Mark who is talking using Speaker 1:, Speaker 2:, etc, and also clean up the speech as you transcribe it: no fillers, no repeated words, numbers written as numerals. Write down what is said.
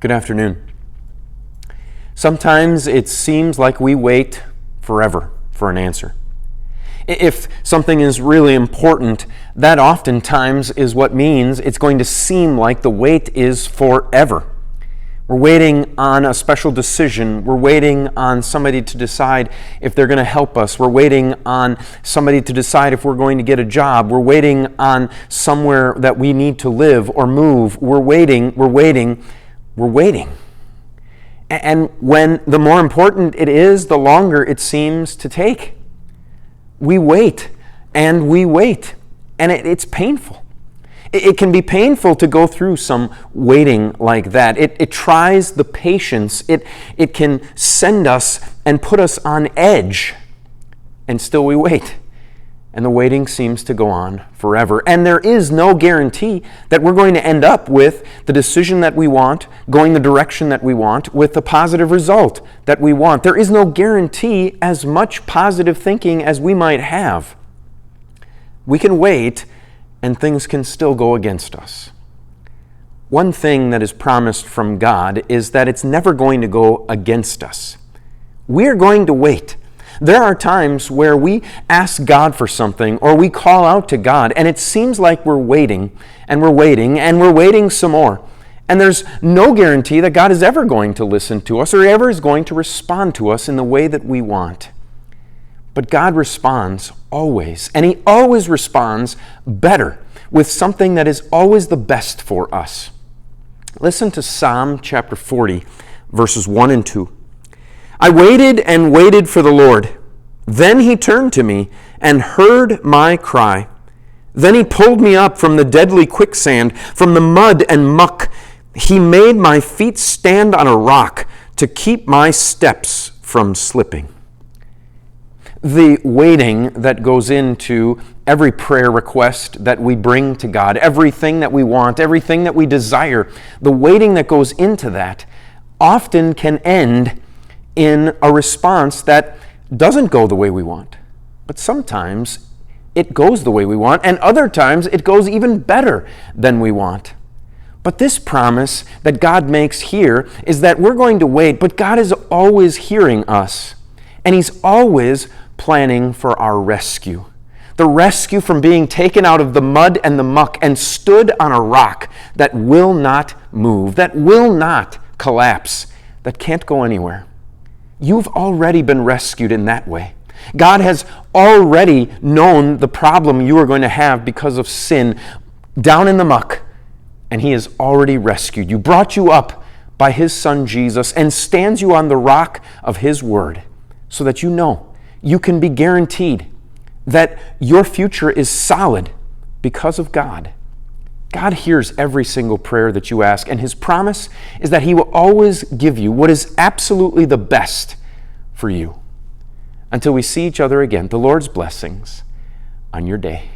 Speaker 1: Good afternoon. Sometimes it seems like we wait forever for an answer. If something is really important, that oftentimes is what means it's going to seem like the wait is forever. We're waiting on a special decision. We're waiting on somebody to decide if they're going to help us. We're waiting on somebody to decide if we're going to get a job. We're waiting on somewhere that we need to live or move. We're waiting. And when the more important it is, the longer it seems to take. We wait, and it's painful. It can be painful to go through some waiting like that. It tries the patience. It can send us and put us on edge, and still we wait. And the waiting seems to go on forever. And there is no guarantee that we're going to end up with the decision that we want, going the direction that we want, with the positive result that we want. There is no guarantee as much positive thinking as we might have. We can wait, and things can still go against us. One thing that is promised from God is that it's never going to go against us. We're going to wait. There are times where we ask God for something or we call out to God, and it seems like we're waiting and we're waiting and we're waiting some more. And there's no guarantee that God is ever going to listen to us or ever is going to respond to us in the way that we want. But God responds always, and He always responds better with something that is always the best for us. Listen to Psalm chapter 40, verses 1 and 2. I waited and waited for the Lord. Then He turned to me and heard my cry. Then He pulled me up from the deadly quicksand, from the mud and muck. He made my feet stand on a rock to keep my steps from slipping. The waiting that goes into every prayer request that we bring to God, everything that we want, everything that we desire, the waiting that goes into that often can end in a response that doesn't go the way we want. But sometimes it goes the way we want, and other times it goes even better than we want. But this promise that God makes here is that we're going to wait, but God is always hearing us, and He's always planning for our rescue. The rescue from being taken out of the mud and the muck and stood on a rock that will not move, that will not collapse, that can't go anywhere. You've already been rescued in that way. God has already known the problem you are going to have because of sin down in the muck, and He has already rescued you, brought you up by His Son Jesus, and stands you on the rock of His Word so that you know you can be guaranteed that your future is solid because of God. God hears every single prayer that you ask, and His promise is that He will always give you what is absolutely the best for you. Until we see each other again, the Lord's blessings on your day.